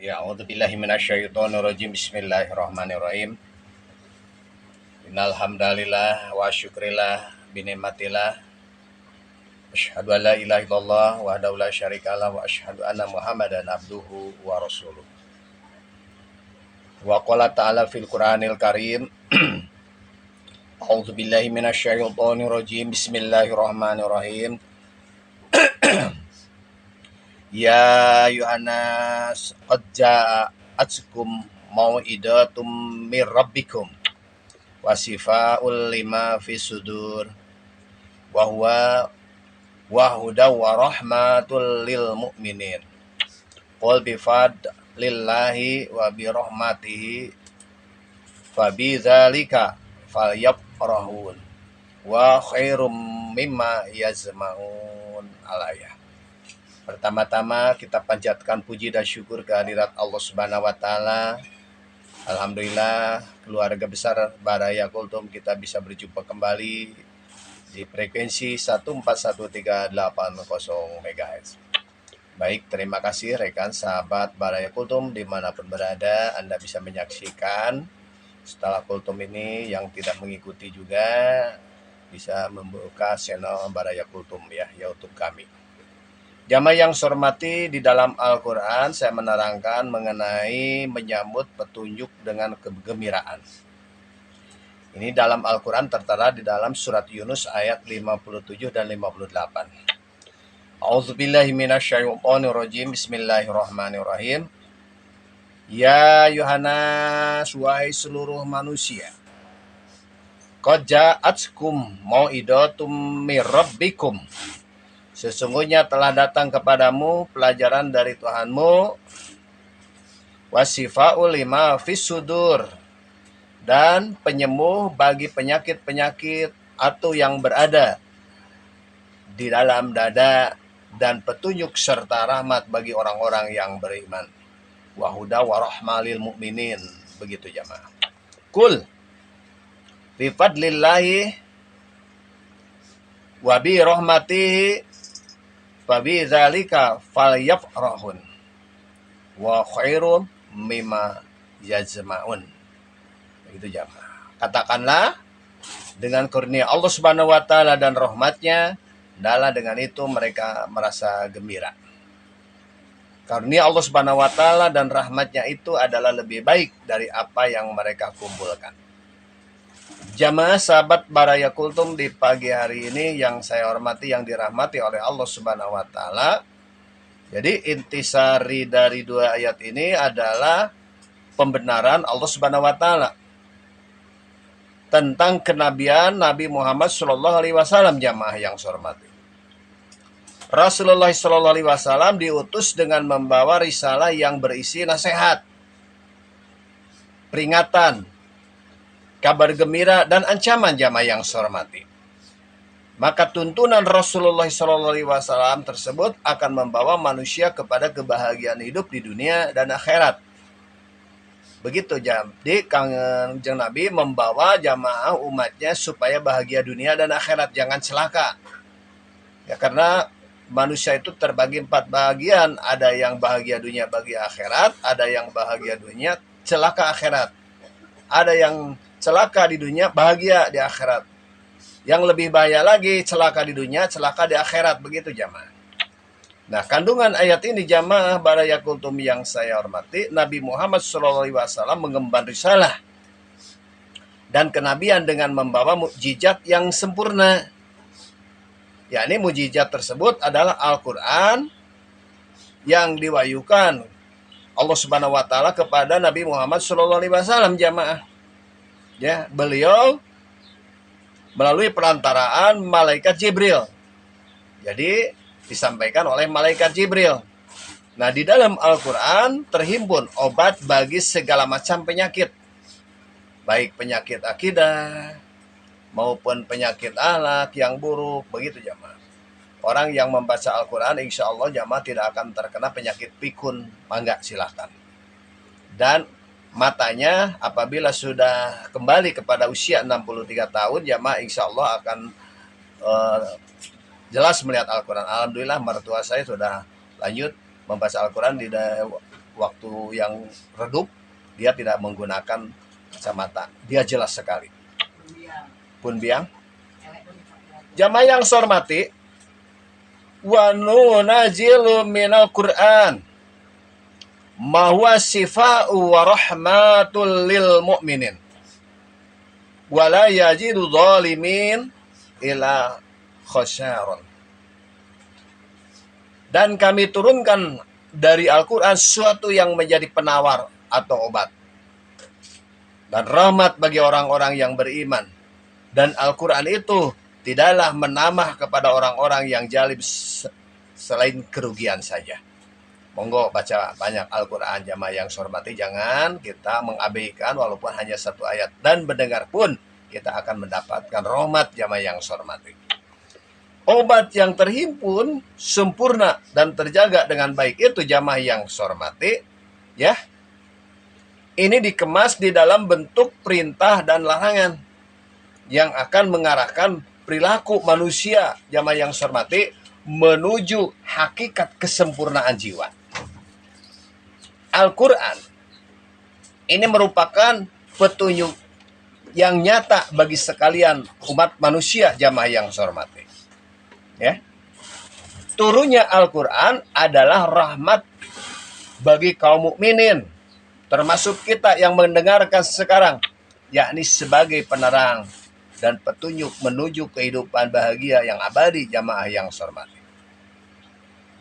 Ya, a'udzubillahi minasyaitonirrajim. Bismillahirrahmanirrahim. Innal hamdalillah wa syukrillah bi ni'matillah. Asyhadu an la ilaha illallah wahdahu la syarikalah wa asyhadu anna Muhammadan abduhu wa rasuluh. Wa qala ta'ala fil Qur'anil Karim. A'udzubillahi minasyaitonirrajim. Bismillahirrahmanirrahim. Ya Yohanes qad ja'atkum mau'idatum mir rabbikum wasifaul lima fi sudur wa huwa huda wa rahmatul lil mu'minin. Qul bi fadlillahi wa bi rahmatihi fa bi dzalika falyafrahun wa khairum mimma yazmaun alayah. Pertama-tama kita panjatkan puji dan syukur kehadirat Allah Subhanahu wa taala. Alhamdulillah, keluarga besar Baraya Kultum kita bisa berjumpa kembali di frekuensi 141.380 MHz. Baik, terima kasih rekan sahabat Baraya Kultum dimanapun berada. Anda bisa menyaksikan setelah Kultum ini, yang tidak mengikuti juga bisa membuka channel Baraya Kultum ya, YouTube kami. Jamaah yang saya hormati, di dalam Al-Quran saya menerangkan mengenai menyambut petunjuk dengan kegembiraan. Ini dalam Al-Quran tertera di dalam surat Yunus ayat 57 dan 58. A'udzubillahi minasyaitonirrajim. Bismillahirrahmanirrahim. Ya Yohanes, wahai seluruh manusia, qad ja'atkum mau'idatum mir rabbikum. Sesungguhnya telah datang kepadamu pelajaran dari Tuhanmu, wasifa'ul lima fis sudur, dan penyembuh bagi penyakit-penyakit atau yang berada di dalam dada, dan petunjuk serta rahmat bagi orang-orang yang beriman. Wahuda wa rahmalil mu'minin. Begitu jamaah. Kul bi fadlillahi wa bi rahmatihi fabi dzalika falyafrahun wa khairum mimma yajma'un. Begitu jamaah. Katakanlah, dengan kurnia Allah Subhanahu wa taala dan rahmatnya, adalah dengan itu mereka merasa gembira. Karunia Allah Subhanahu wa taala dan rahmatnya itu adalah lebih baik dari apa yang mereka kumpulkan. Jamaah sahabat Baraya Kultum di pagi hari ini yang saya hormati, yang dirahmati oleh Allah Subhanahu wa taala. Jadi intisari dari dua ayat ini adalah pembenaran Allah Subhanahu wa taala tentang kenabian Nabi Muhammad sallallahu alaihi wasallam. Jamaah yang saya hormati, Rasulullah sallallahu alaihi wasallam diutus dengan membawa risalah yang berisi nasihat, peringatan, kabar gembira, dan ancaman. Jamaah yang saya hormati, maka tuntunan Rasulullah SAW tersebut akan membawa manusia kepada kebahagiaan hidup di dunia dan akhirat. Begitu jadi Kanjeng Nabi membawa jamaah umatnya supaya bahagia dunia dan akhirat, jangan celaka. Ya, karena manusia itu terbagi 4 bagian, ada yang bahagia dunia bagi akhirat, ada yang bahagia dunia celaka akhirat, ada yang celaka di dunia, bahagia di akhirat. Yang lebih bahaya lagi, celaka di dunia, celaka di akhirat. Begitu jamaah. Nah, kandungan ayat ini jamaah Baraya Kultum yang saya hormati, Nabi Muhammad SAW mengemban risalah dan kenabian dengan membawa mukjizat yang sempurna. Yakni mukjizat tersebut adalah Al-Quran yang diwahyukan Allah Subhanahu wa taala kepada Nabi Muhammad SAW jamaah. Ya, beliau melalui perantaraan malaikat Jibril. Jadi disampaikan oleh malaikat Jibril. Nah, di dalam Al-Quran terhimpun obat bagi segala macam penyakit, baik penyakit akidah maupun penyakit akhlak yang buruk. Begitu jamaah. Orang yang membaca Al-Quran insya Allah jamaah tidak akan terkena penyakit pikun. Mangga silahkan. Dan matanya apabila sudah kembali kepada usia 63 tahun, jamaah insya Allah akan jelas melihat Al-Quran. Alhamdulillah mertua saya sudah lanjut membaca Al-Quran di waktu yang redup dia tidak menggunakan kacamata. Dia jelas sekali. Pun biang. Jamaah yang saya hormati, wa nunazilu minal Qur'an ma huwa sifa'u wa rahmatul lil mu'minin wa la yajidu zalimin ila khasyaron. Dan kami turunkan dari Al-Quran sesuatu yang menjadi penawar atau obat dan rahmat bagi orang-orang yang beriman. Dan Al-Quran itu tidaklah menambah kepada orang-orang yang zalim selain kerugian saja. Monggo baca banyak Al-Quran jamaah yang saya hormati. Jangan kita mengabaikan walaupun hanya satu ayat. Dan mendengar pun kita akan mendapatkan rahmat jamaah yang saya hormati. Obat yang terhimpun, sempurna dan terjaga dengan baik itu jamaah yang saya hormati, ya. Ini dikemas di dalam bentuk perintah dan larangan yang akan mengarahkan perilaku manusia jamaah yang saya hormati menuju hakikat kesempurnaan jiwa. Al-Quran ini merupakan petunjuk yang nyata bagi sekalian umat manusia jamaah yang saya hormati. Ya. Turunnya Al-Quran adalah rahmat bagi kaum mukminin, termasuk kita yang mendengarkan sekarang, yakni sebagai penerang dan petunjuk menuju kehidupan bahagia yang abadi jamaah yang saya hormati.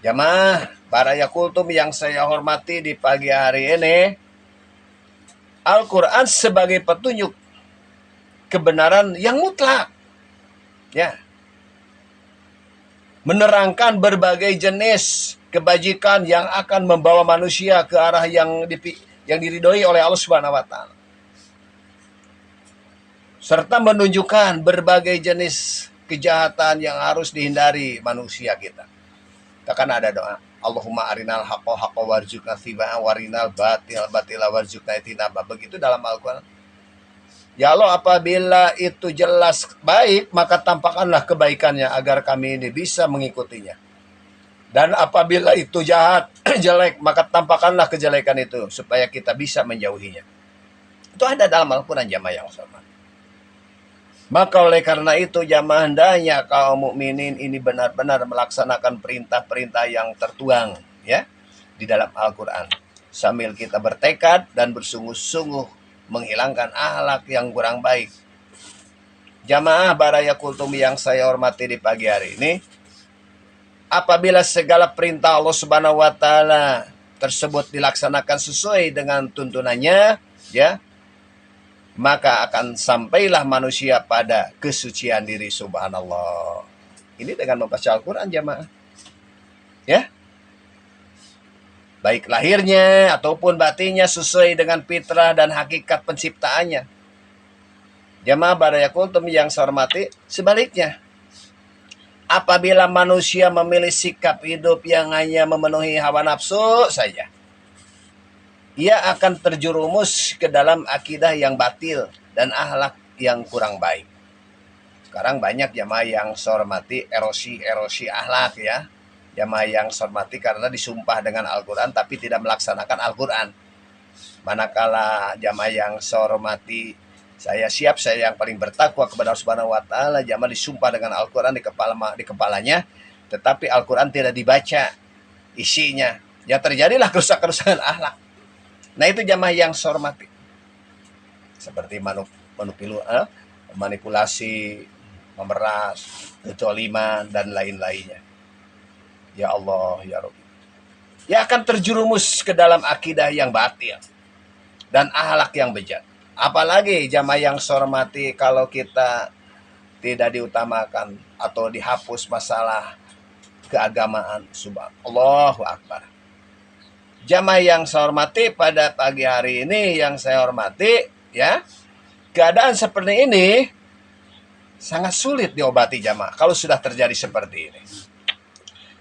Jamaah Baraya Kultum yang saya hormati di pagi hari ini, Al-Quran sebagai petunjuk kebenaran yang mutlak, ya, menerangkan berbagai jenis kebajikan yang akan membawa manusia ke arah yang diridhoi oleh Allah Subhanahu wa taala. Serta menunjukkan berbagai jenis kejahatan yang harus dihindari manusia kita. Kita kan ada doa, Allahumma arinal haqqa haqqa warzuqna tibaa warinal batil batila warzuqna itinaba. Begitu dalam Al-Quran. Ya Allah, apabila itu jelas baik, maka tampakkanlah kebaikannya agar kami ini bisa mengikutinya. Dan apabila itu jahat, jelek, maka tampakkanlah kejelekan itu supaya kita bisa menjauhinya. Itu ada dalam Al-Quran jamaah yang sama. Maka oleh karena itu jamaah hendaknya kaum mukminin ini benar-benar melaksanakan perintah-perintah yang tertuang, ya, di dalam Al-Quran. Sambil kita bertekad dan bersungguh-sungguh menghilangkan akhlak yang kurang baik. Jamaah Baraya Kultum yang saya hormati di pagi hari ini, apabila segala perintah Allah Subhanahu wa taala tersebut dilaksanakan sesuai dengan tuntunannya, ya, maka akan sampailah manusia pada kesucian diri subhanallah. Ini dengan membaca Al-Quran jamaah. Ya. Baik lahirnya ataupun batinnya sesuai dengan fitrah dan hakikat penciptaannya. Jamaah Baraya Kultum yang saya hormati, sebaliknya, apabila manusia memilih sikap hidup yang hanya memenuhi hawa nafsu saja, ia akan terjerumus ke dalam akidah yang batil dan akhlak yang kurang baik. Sekarang banyak jamaah yang saya hormati erosi akhlak, ya. Jamaah yang saya hormati karena disumpah dengan Al-Quran tapi tidak melaksanakan Al-Quran. Manakala jamaah yang saya hormati, saya yang paling bertakwa kepada Allah Subhanahu wa taala, jamaah disumpah dengan Al-Quran di kepalanya, tetapi Al-Quran tidak dibaca isinya. Ya terjadilah kerusakan akhlak. Nah itu jamaah yang saya hormati. Seperti manipulasi, memeras, kezaliman, dan lain-lainnya. Ya Allah, ya Rabbi. Ya akan terjerumus ke dalam akidah yang batil dan akhlak yang bejat. Apalagi jamaah yang saya hormati kalau kita tidak diutamakan atau dihapus masalah keagamaan. Subhanallahu Akbar. Jamaah yang saya hormati pada pagi hari ini yang saya hormati, ya, keadaan seperti ini sangat sulit diobati jamaah kalau sudah terjadi seperti ini.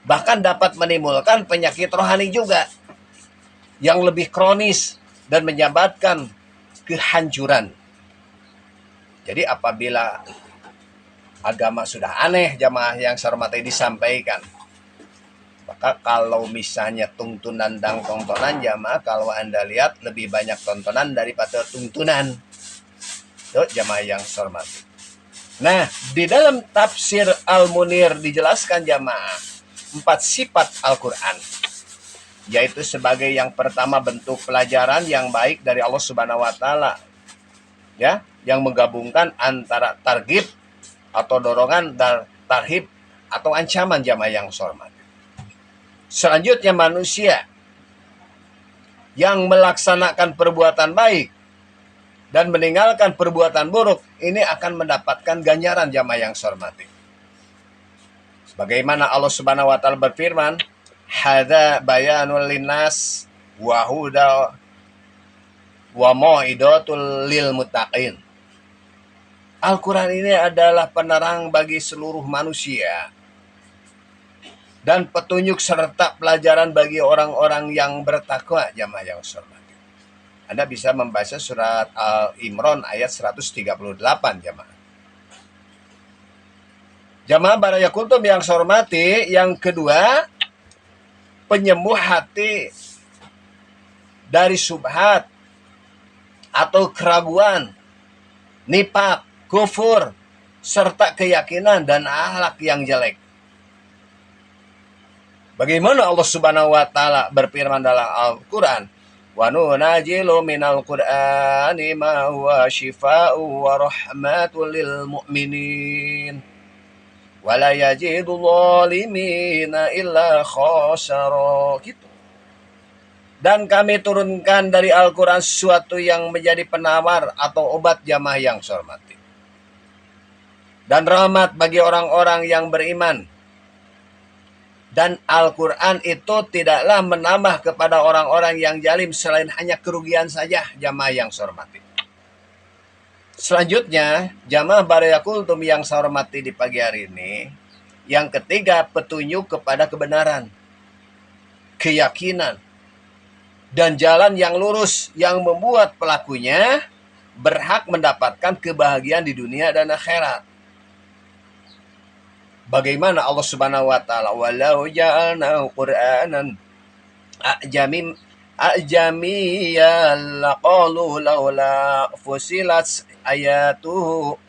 Bahkan dapat menimbulkan penyakit rohani juga yang lebih kronis dan menyebabkan kehancuran. Jadi apabila agama sudah aneh jamaah yang saya hormati disampaikan, Maka kalau misalnya tuntunan dan tontonan jamaah, kalau Anda lihat lebih banyak tontonan daripada tuntunan. Itu jamaah yang saya hormati. Nah, di dalam tafsir Al-Munir dijelaskan jamaah 4 sifat Al-Quran, yaitu sebagai yang pertama bentuk pelajaran yang baik dari Allah Subhanahu wa taala, ya, yang menggabungkan antara targhib atau dorongan dan tarhib atau ancaman jamaah yang saya hormati. Selanjutnya manusia yang melaksanakan perbuatan baik dan meninggalkan perbuatan buruk, ini akan mendapatkan ganjaran jamaah yang saya hormati. Sebagaimana Allah Subhanahu wa taala berfirman, "Hadza bayanul linnas wa huda wa mau'idatul lil muttaqin." Al-Quran ini adalah penerang bagi seluruh manusia dan petunjuk serta pelajaran bagi orang-orang yang bertakwa jamaah yang saya hormati. Anda bisa membaca surat Al-Imran ayat 138 jamaah. Jamaah barayakultum yang saya hormati, yang kedua, penyembuh hati dari subhat atau keraguan, nifaq, kufur, serta keyakinan dan akhlak yang jelek. Bagaimana Allah Subhanahu wa taala berfirman dalam Al-Qur'an, "Wa nunajilu minal Qur'ani ma huwa syifaa'u wa rahmatul lil mu'minin wa la yajidu dhalimina illa khasara." Gitu. Dan kami turunkan dari Al-Quran sesuatu yang menjadi penawar atau obat jamaah yang saya hormati, dan rahmat bagi orang-orang yang beriman. Dan Al-Quran itu tidaklah menambah kepada orang-orang yang zalim selain hanya kerugian saja jamaah yang saya hormati. Selanjutnya, jamaah barayakultum yang saya hormati di pagi hari ini, yang ketiga, petunjuk kepada kebenaran, keyakinan, dan jalan yang lurus yang membuat pelakunya berhak mendapatkan kebahagiaan di dunia dan akhirat. Bagaimana Allah Subhanahu wa taala, "Walau ja'alnahu Qur'anan a'jamiyyan laqalu laula fusilat ayatuhu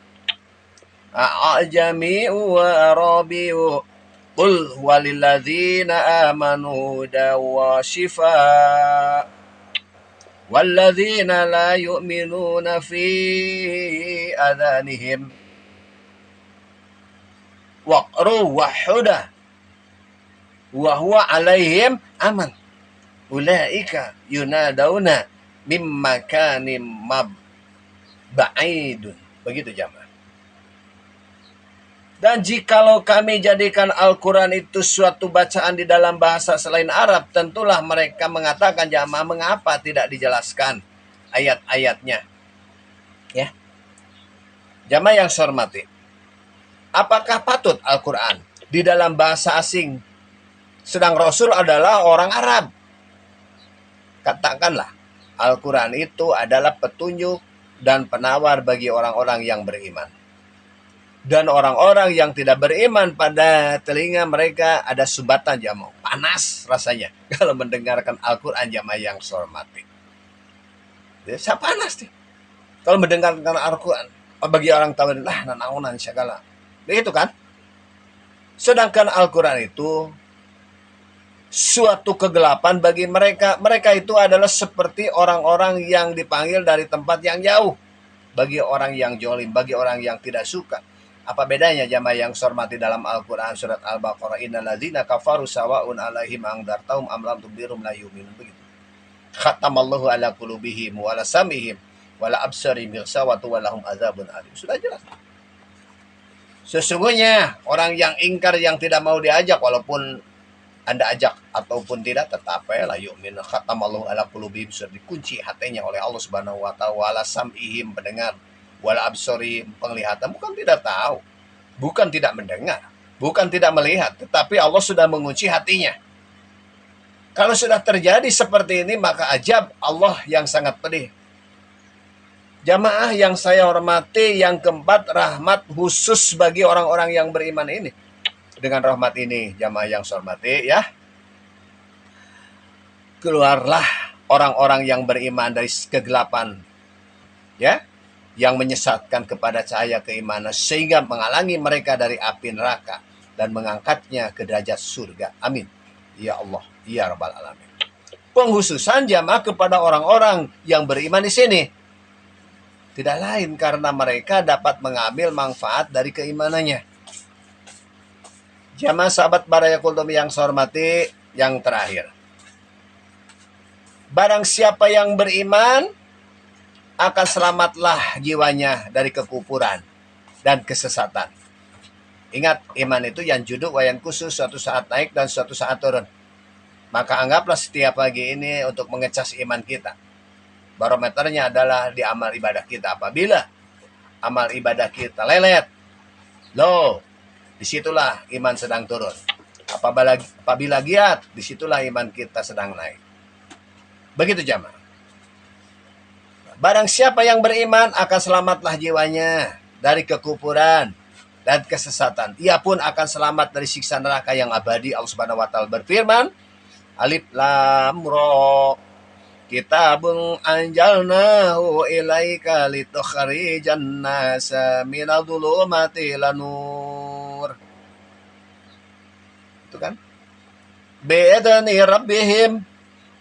a'jamiyyu wa arabiyyu qul walilladzina amanu dawa shifa walladzina la yu'minuna fi adhanihim waqru wahuda wa huwa alaihim aman ulaika yunadauna mim makanim ba'idun." Begitu jamaah. Dan jikalau kami jadikan Al-Quran itu suatu bacaan di dalam bahasa selain Arab, tentulah mereka mengatakan, jamaah, mengapa tidak dijelaskan ayat-ayatnya? Ya, jamaah yang saya hormati, apakah patut Al-Quran di dalam bahasa asing, sedang Rasul adalah orang Arab? Katakanlah, Al-Quran itu adalah petunjuk dan penawar bagi orang-orang yang beriman. Dan orang-orang yang tidak beriman, pada telinga mereka ada sumbatan jamaah. Panas rasanya kalau mendengarkan Al-Quran jamaah yang saya hormati. Saya panas nih kalau mendengarkan Al-Quran. Bagi orang tahu, nanaunan segala. Begitu kan? Sedangkan Al-Quran itu suatu kegelapan bagi mereka. Mereka itu adalah seperti orang-orang yang dipanggil dari tempat yang jauh. Bagi orang yang jolim, bagi orang yang tidak suka. Apa bedanya jamaah yang saya hormati dalam Al-Quran surat Al-Baqarah, "Innal ladzina kafaru sawa'un 'alaihim andzartahum am lam tundzirum la yu'minun." Begitu. Khatamallahu ala qulubihim wa ala sam'ihim wa ala absarihim ghishawatu wa lahum adzabun alim. Sudah jelas. Sesungguhnya orang yang ingkar, yang tidak mau diajak, walaupun Anda ajak ataupun tidak, tetap la yu'min. Khatamallahu ala qulubihim, sudah dikunci hatinya oleh Allah Subhanahu wa taala, wa ala sam'ihim, pendengar, wa ala absarihim, penglihatan. Bukan tidak tahu, bukan tidak mendengar, bukan tidak melihat, tetapi Allah sudah mengunci hatinya. Kalau sudah terjadi seperti ini, maka ajab Allah yang sangat pedih. Jamaah yang saya hormati, yang keempat, rahmat khusus bagi orang-orang yang beriman ini. Dengan rahmat ini, jamaah yang saya hormati, ya, keluarlah orang-orang yang beriman dari kegelapan, ya, yang menyesatkan kepada cahaya keimanan, sehingga menghalangi mereka dari api neraka dan mengangkatnya ke derajat surga. Amin. Ya Allah, ya Rabbal Alamin. Penghususan jamaah kepada orang-orang yang beriman di sini tidak lain karena mereka dapat mengambil manfaat dari keimanannya. Jamaah sahabat Baraya Kultum yang saya hormati, yang terakhir, barang siapa yang beriman, akan selamatlah jiwanya dari kekufuran dan kesesatan. Ingat, iman itu yang juduk wayan khusus, suatu saat naik dan suatu saat turun. Maka anggaplah setiap pagi ini untuk mengecas iman kita. Barometernya adalah di amal ibadah kita. Apabila amal ibadah kita lelet, low, disitulah iman sedang turun. Apabila giat, disitulah iman kita sedang naik. Begitu jamaah. Barang siapa yang beriman, akan selamatlah jiwanya dari kekufuran dan kesesatan. Ia pun akan selamat dari siksa neraka yang abadi. Allah Subhanahu wa taala berfirman, Alif Lam Ra, kitabun anjalnahu ilaika litukhrijan nasa minadh-dhulumati ilan nur. Itu kan? Bi'idzni rabbihim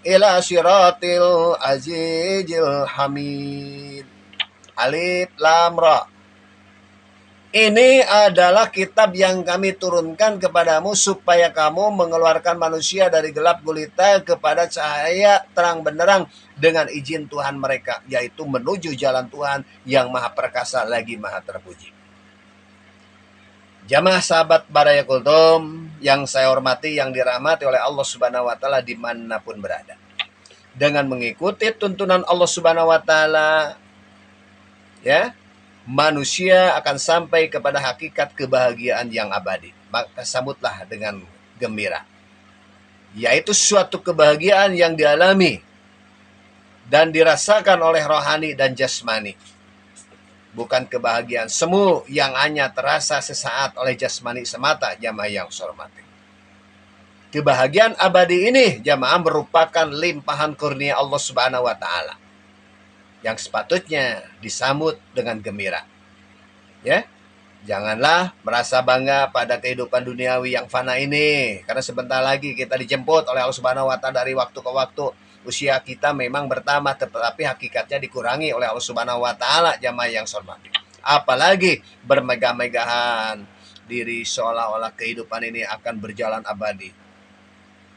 ila siratil azizil hamid. Alif Lam Ra. Ini adalah kitab yang kami turunkan kepadamu supaya kamu mengeluarkan manusia dari gelap gulita kepada cahaya terang benderang dengan izin Tuhan mereka, yaitu menuju jalan Tuhan yang maha perkasa lagi maha terpuji. Jamaah sahabat Baraya Kultum yang saya hormati, yang dirahmati oleh Allah Subhanahu wa taala dimanapun berada. Dengan mengikuti tuntunan Allah Subhanahu wa taala, ya, manusia akan sampai kepada hakikat kebahagiaan yang abadi. Maka sambutlah dengan gembira. Yaitu suatu kebahagiaan yang dialami dan dirasakan oleh rohani dan jasmani. Bukan kebahagiaan semu yang hanya terasa sesaat oleh jasmani semata, jamaah yang saya hormati. Kebahagiaan abadi ini, jamaah, merupakan limpahan kurnia Allah Subhanahu wa taala yang sepatutnya disambut dengan gembira. Ya, janganlah merasa bangga pada kehidupan duniawi yang fana ini, karena sebentar lagi kita dijemput oleh Allah Subhanahu wa taala dari waktu ke waktu. Usia kita memang bertambah, tetapi hakikatnya dikurangi oleh Allah Subhanahu wa taala, jamaah yang hormati. Apalagi bermegah-megahan diri seolah-olah kehidupan ini akan berjalan abadi.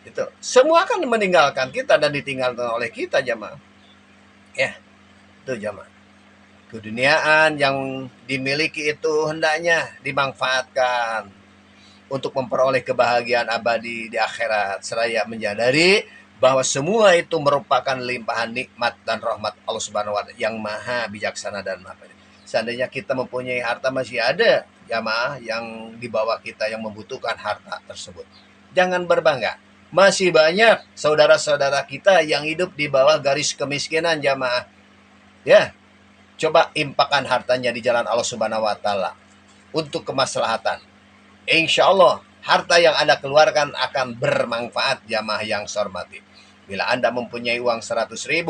Itu semua akan meninggalkan kita dan ditinggalkan oleh kita, jamaah. Ya, itu jamaah. Keduniaan yang dimiliki itu hendaknya dimanfaatkan untuk memperoleh kebahagiaan abadi di akhirat, seraya menyadari bahwa semua itu merupakan limpahan nikmat dan rahmat Allah Subhanahu wa taala yang maha bijaksana dan maha baik. Seandainya kita mempunyai harta, masih ada jamaah yang di bawah kita yang membutuhkan harta tersebut. Jangan berbangga. Masih banyak saudara-saudara kita yang hidup di bawah garis kemiskinan, jamaah. Ya, coba impakkan hartanya di jalan Allah Subhanahu wa taala untuk kemaslahatan. Insya Allah harta yang Anda keluarkan akan bermanfaat, jamaah yang saya hormati. Bila Anda mempunyai uang 100.000,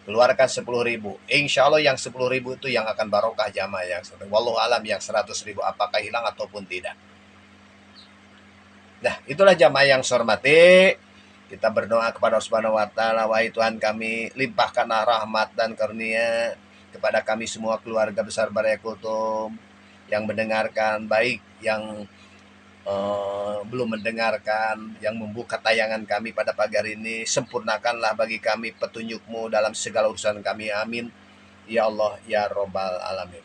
keluarkan 10.000. Insya Allah yang 10.000 itu yang akan barokah, jamaah yang saya hormati. Wallahu alam yang 100.000 apakah hilang ataupun tidak. Nah, itulah jamaah yang saya hormati. Kita berdoa kepada Allah Subhanahu wa taala, wahai Tuhan kami, limpahkanlah rahmat dan karunia kepada kami semua keluarga besar Baraya Kultum yang mendengarkan, baik yang belum mendengarkan, yang membuka tayangan kami pada pagi hari ini. Sempurnakanlah bagi kami petunjuk-Mu dalam segala urusan kami. Amin. Ya Allah, ya Rabbal Alamin.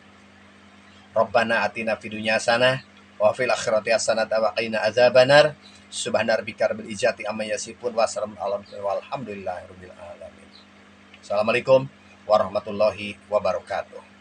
Rabbana atina fid dunya hasanah wa fil akhirati hasanah wa qina adzabannar. Subhana rabbika rabbil izzati amma yasifun wa salamun alal mursalin walhamdulillahirabbil alamin. Assalamualaikum warahmatullahi wabarakatuh.